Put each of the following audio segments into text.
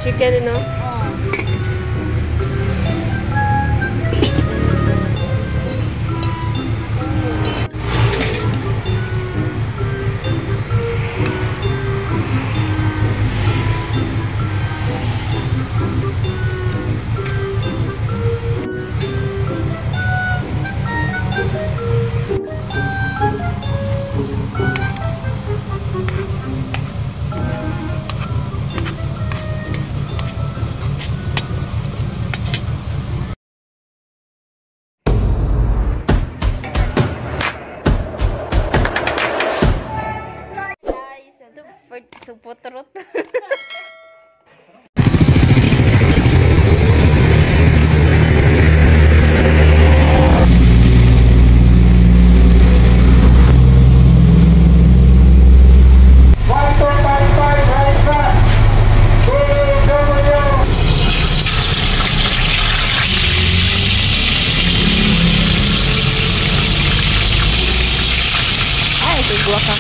chicken, no? Suputrot. Ay, tigwa ka.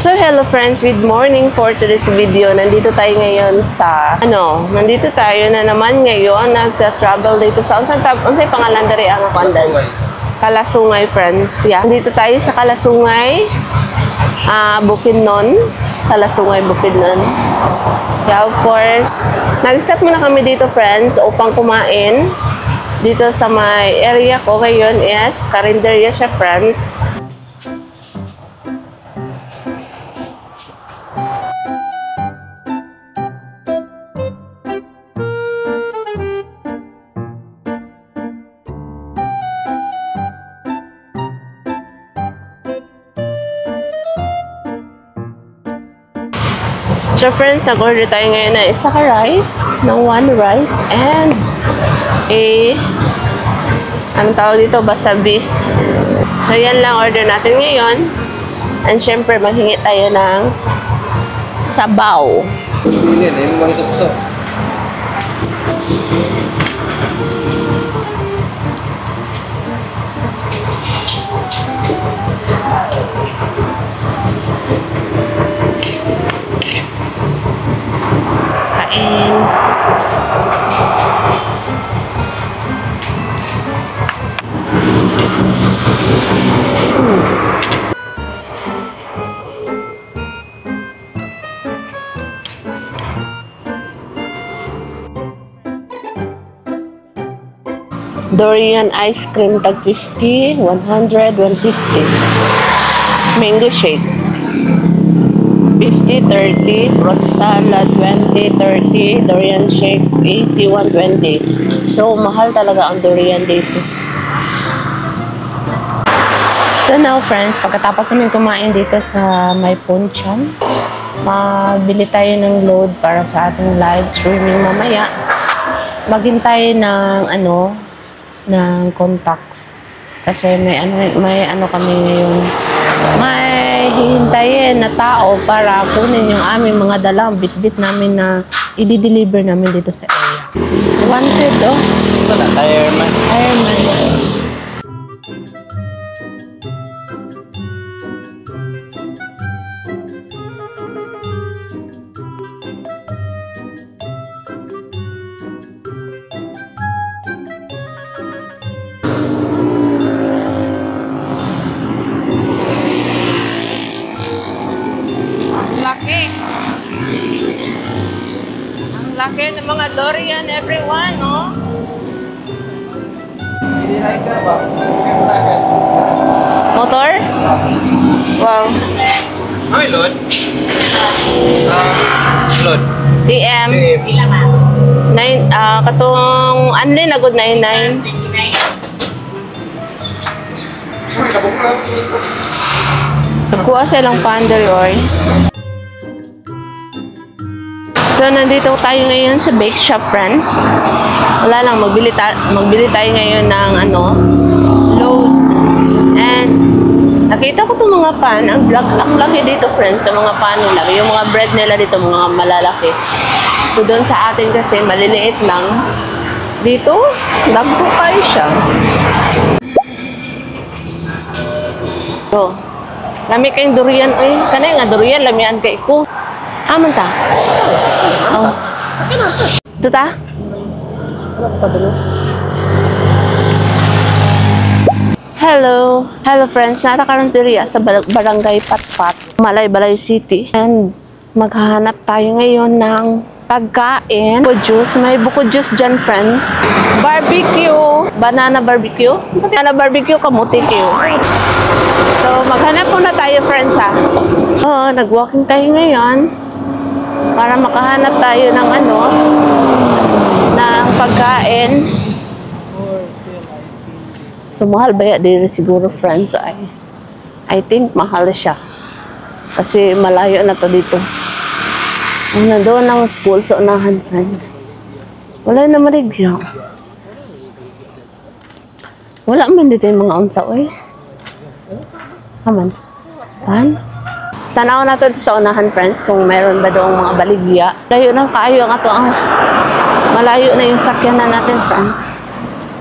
So hello friends, good morning for today's video. Nandito tayo ngayon sa nandito tayo na naman ngayon nagta-travel dito sa unsay pangalan diri ang kondan. Kalasungay friends. Yeah, nandito tayo sa Kalasungay. Bukidnon. Kalasungay Bukidnon. Yeah, of course, nag-stop muna kami dito friends upang kumain. Dito sa may area ko ngayon is Carinderia siya friends. So friends, nag-order tayo ngayon na isa ka rice, ng 1 rice, and anong tawag dito? Basta beef. So yan lang order natin ngayon. And syempre, maghingi tayo ng sabaw. Yan, yung mga sakso. Durian ice cream tag 50, 100, 150. Mango shake 50, 30. Fruit salad 20, 30. Durian shake 80, 120. So mahal talaga ang durian dito. So now friends, pagkatapos namin kumain dito sa may Punchan, mabili tayo ng load para sa ating live streaming mamaya. Maghintay ng ng contacts kasi may ano kami ngayon, may hihintayin na tao para kunin yung aming mga dalang bitbit namin na i-deliver namin dito sa area. Wanted ito na Ironman. Laki ng mga durian, everyone, no? Motor? Wow. Ay, Lord. Lord. DM. Katong anli na good 99. Nagkuha silang pantry oil. So, nandito tayo ngayon sa bake shop, friends. Wala lang, magbili tayo ngayon ng load. And, nakita ko itong mga pan. Ang laki dito, friends, sa mga pan nila. Yung mga bread nila dito, mga malalaki. So, doon sa atin kasi, maliliit lang. Dito, lagpo kayo siya. So, lami kayong durian. Uy, kanay nga durian, lamian kay ko. Aman ta? Oh. Ito ta? Hello! Hello friends! Nata karon diriya sa Barangay Patpat, Balay City. And maghahanap tayo ngayon ng pagkain. Buko juice. May buko juice dyan, friends. Barbecue. Banana barbecue. Banana barbecue, kamuti kayo. So, maghanap muna tayo, friends, ha. Nag-walking tayo ngayon para makahanap tayo ng ng pagkain. So, mahal ba yan? Siguro, friends, I think mahal siya. Kasi malayo na to dito. Nandoon ang school sa unahan, friends. Wala na marigyo. Wala man dito yung mga unsa, oy. Aman. Pan? Tanaw na to sa unahan, friends, kung mayroon ba doong mga baligya. Layo ng kaayo ang ato ang malayo na yung sakyanan natin, friends.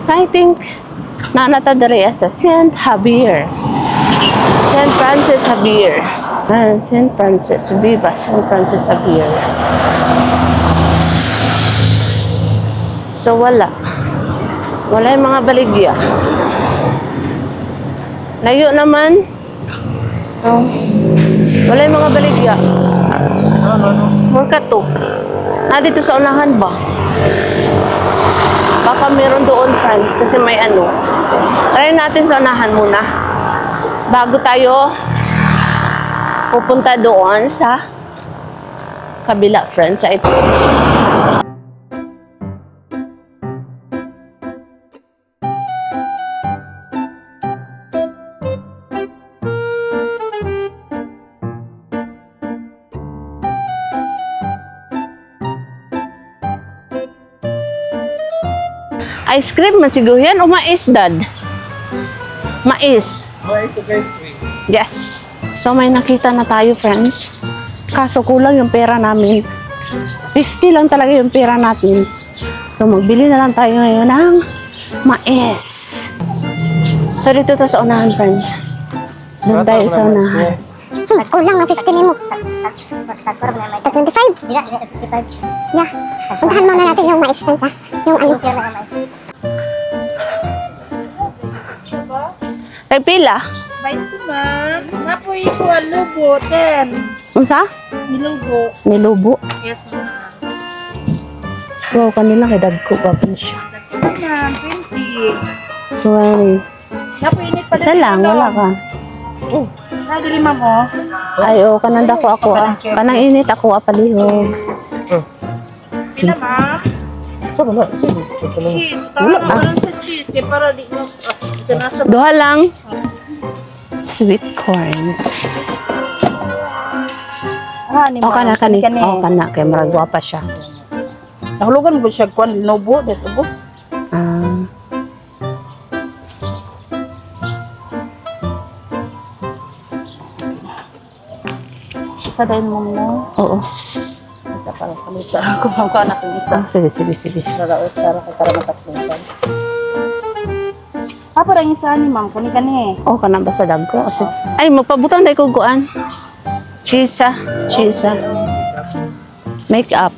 So, I think nanata dere sa St. Javier. St. Francis Javier. St. Francis. Viva St. Francis Javier. So, wala. Wala yung mga baligya. Layo naman. Oh. Wala yung mga baligya. Murka to. Dito sa unahan ba? Baka meron doon, friends, kasi may Try natin sa unahan muna. Bago tayo pupunta doon sa kabila, friends. Sa ito. Ice cream masiguyan o mais, dad? Mais. Yes. So may nakita na tayo, friends. Kaso kulang yung pera namin. 50 lang talaga yung pera natin. So magbili na lang tayo ngayon ng mais. So dito to sa unahan, friends. Doon tayo sa unahan. Kulang na 50 mo. 25? 25. Yeah. Puntahan muna natin yung mais, friends, ha? Yung Ay, pila? 20, ma'am. Nga po ito ang lubo, 10. Unsa? Nilubo. Nilubo? Yes, ma'am. Wow, kanila kay dagko pa siya. Ma'am, 20. So, Nga po init pa isa lang, wala ka. Nagili, ma'am, oh. Ay, kananda ko ako, Kanang init ako, palihog. Sila, ma'am. Saan na? Saan? Cheese. Tawa naman sa cheese. Kaya para di mo, isa nasa... Duha lang. Sweet corns. Ni O, kana. O, kana. Kaya maragwa pa siya. Nahulugan mo siya kuan linobo, des ubos. Isa dahil mo mo. Oo. Isa para kalit sa ako. Ang kanak ng isa. Sige. Para usara ka para matapuntan. Apa rin isa ni ma'am? Kani kani. O, kana ba sa dagko? Ay, magpabutan tayo kung kuan. Chisa. Make up.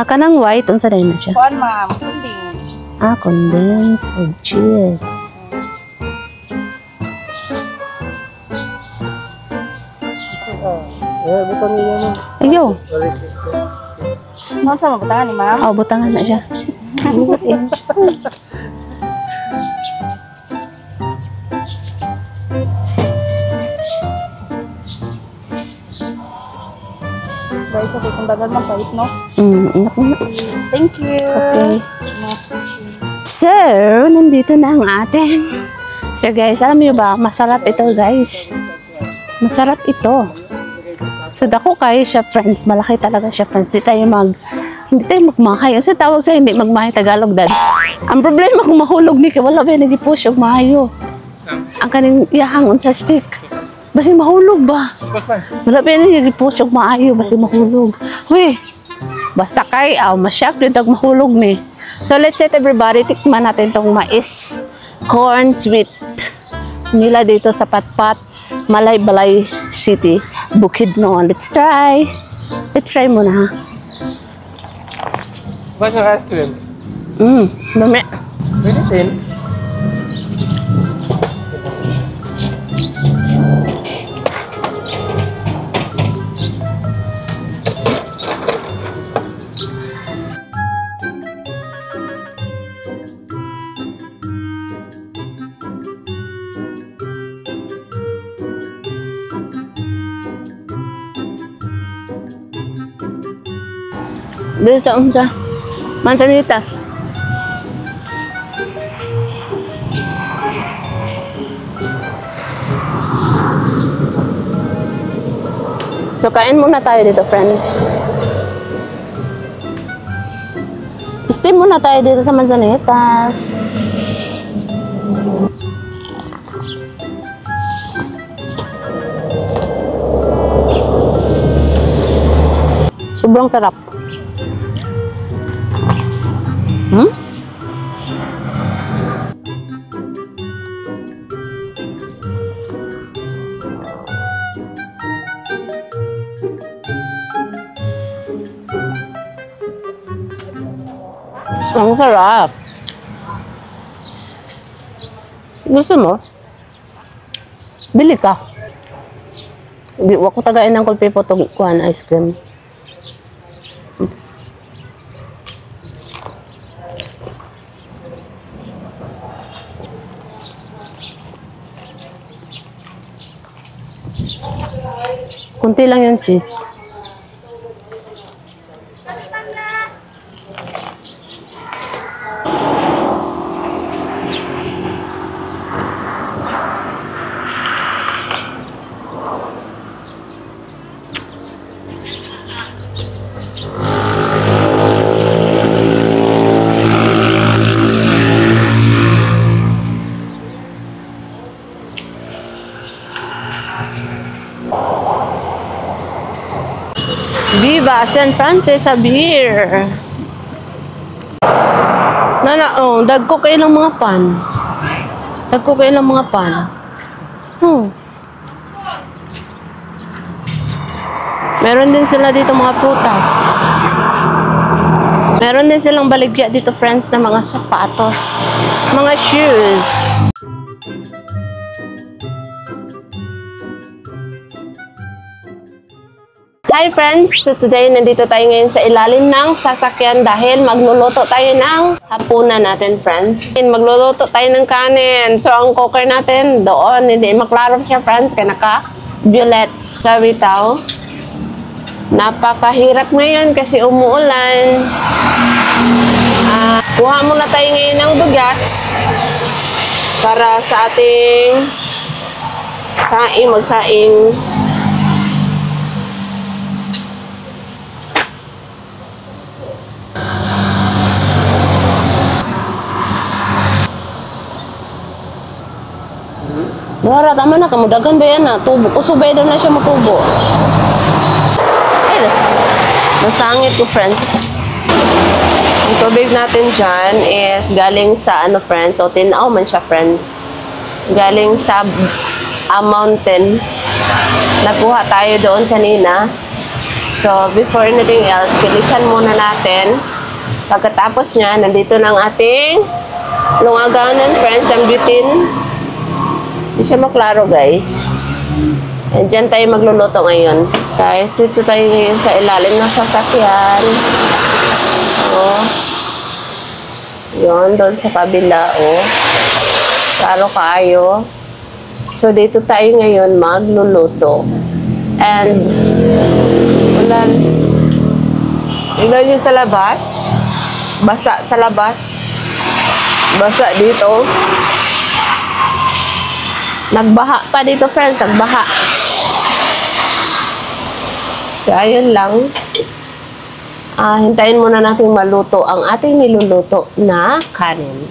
Kanang white, unsa dahil na siya? Kuan ma'am, condensed. Condensed of cheese. Butang niya mo. Ayaw. Ano sa mabutangan ni ma'am? Butangan na siya. guys. Okay, kung dagan man pait, no? Anak mo. Thank you. Okay. So, nandito na ang ating. So guys, alam niyo ba, masarap ito guys. Masarap ito. So dako kayo siya friends, malaki talaga siya friends. Hindi tayo magmahay. Ano tawag sa hindi magmahay Tagalog dad? Ang problema kung mahulog ni wala ba nag-push og maayo. Ang kaning iyahangon sa stick. Basi mahulog ba? Wala ba nag-push og maayo basi mahulog. Huy. Basta kay masyak dito og mahulog ni. So let's set everybody, tikman natin tong mais corn sweet nila dito sa Patpat, Malaybalay City, Bukidnon. Let's try muna ha. Bakit ng ice cream? Dami. Pwede din. Dito sa unsa? Manzanitas. So, kain muna tayo dito, friends. Steam muna tayo dito sa Manzanitas. Sobrang sarap. Ang sarap. Gusto mo? Bili ka. Di ko tagain ng kulpipo itong kuhan ice cream. Kunti lang yung cheese. Viva San Francis Xavier. Dagko kayo ng mga pan. Dagko kayo ng mga pan. Meron din sila dito mga prutas. Meron din silang baligya dito, friends, na mga sapatos. Mga shoes. Hi friends! So today, nandito tayo ngayon sa ilalim ng sasakyan dahil magluluto tayo ng hapunan natin, friends. Magluluto tayo ng kanin. So ang cooker natin doon, hindi maklaro siya, friends, kaya naka-violet sa bitaw. Napakahirap ngayon kasi umuulan. Kuha muna tayo ngayon ng bigas para sa ating magsaing. Wala, tama na, kamudagan ba yan na? Tubo. Kusubay doon na siya matubo. Ay, nasangit ko, friends. Ang tubig natin dyan is galing sa, friends? O, tinaw man siya, friends. Galing sa mountain. Nakuha tayo doon kanina. So, before anything else, kilisan muna natin. Pagkatapos niya, nandito ng ating lungaganan, friends, ang butane. Hindi siya maklaro, guys. And dyan tayo magluluto ngayon. Guys, dito tayo ngayon sa ilalim ng sasakyan. Yun, doon sa kabila, klaro kayo. So, dito tayo ngayon magluluto. And, ulan. Tignan nyo sa labas. Basa sa labas. Basa dito. Nagbaha pa dito, friends. Nagbaha. So, ayun lang. Hintayin muna natin maluto ang ating niluluto na kanin.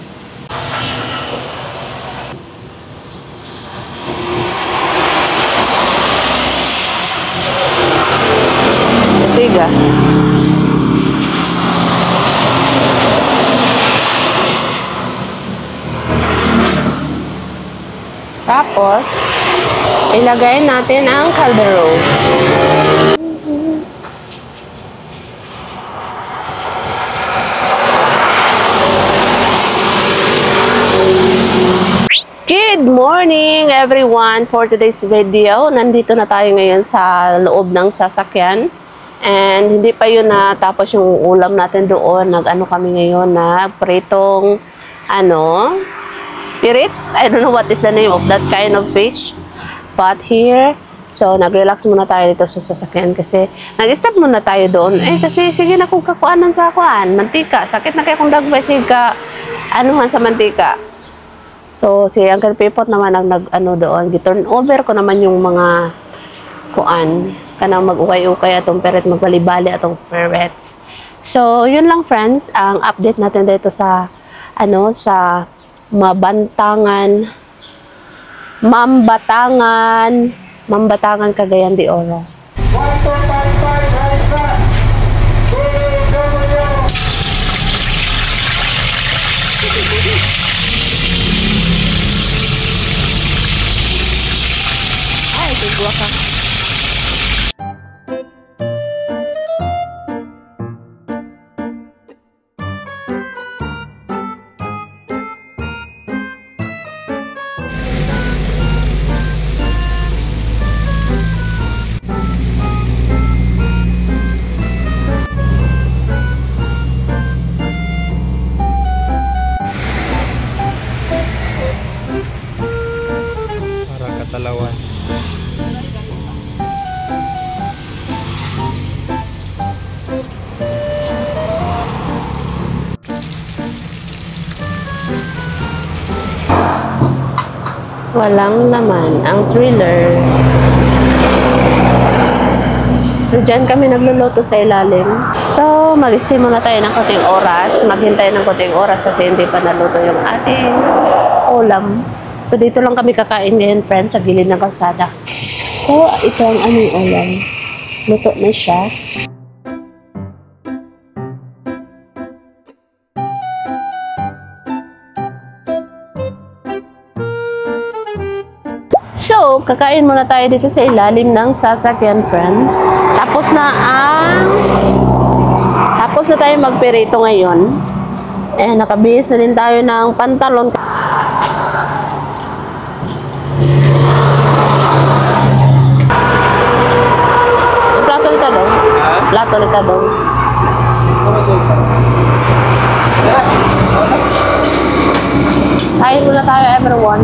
Siga. Tapos, ilagay natin ang kaldero. Good morning everyone! For today's video, nandito na tayo ngayon sa loob ng sasakyan. And hindi pa yun natapos yung ulam natin doon. Nag-ano kami ngayon na pritong pirit. I don't know what is the name of that kind of fish. But here, so nag-relax muna tayo dito sa sasakyan kasi nag-stop muna tayo doon. Kasi sige na kung kakuanan sa kuan, mantika. Sakit na kayo kung dagbay siga anuhan sa mantika. So si Uncle Pipot naman nag-ano doon. Giturn over ko naman yung mga kuan. Kanang mag-ukay-ukay atong peret, magbali-bali atong ferrets. So, yun lang friends, ang update natin dito sa sa Mambatangan, Cagayan de Oro. Ay, tigwa ka. Katalawan. Walang laman ang thriller. So, dyan kami nagluluto sa ilalim. So, mag-stay muna tayo ng konting oras. Maghintay ng konting oras kasi hindi pa naluto yung ating ulam. So, dito lang kami kakain ngayon, friends, sa gilid ng kalsada. So, ito ang aming ulam. Luto na siya. So, kakain muna tayo dito sa ilalim ng sasakyan, friends. Tapos na tayo magperito ngayon. Nakabihis na din tayo ng pantalon. Plato nito dong. Plato nito dong. Kain muna tayo, everyone.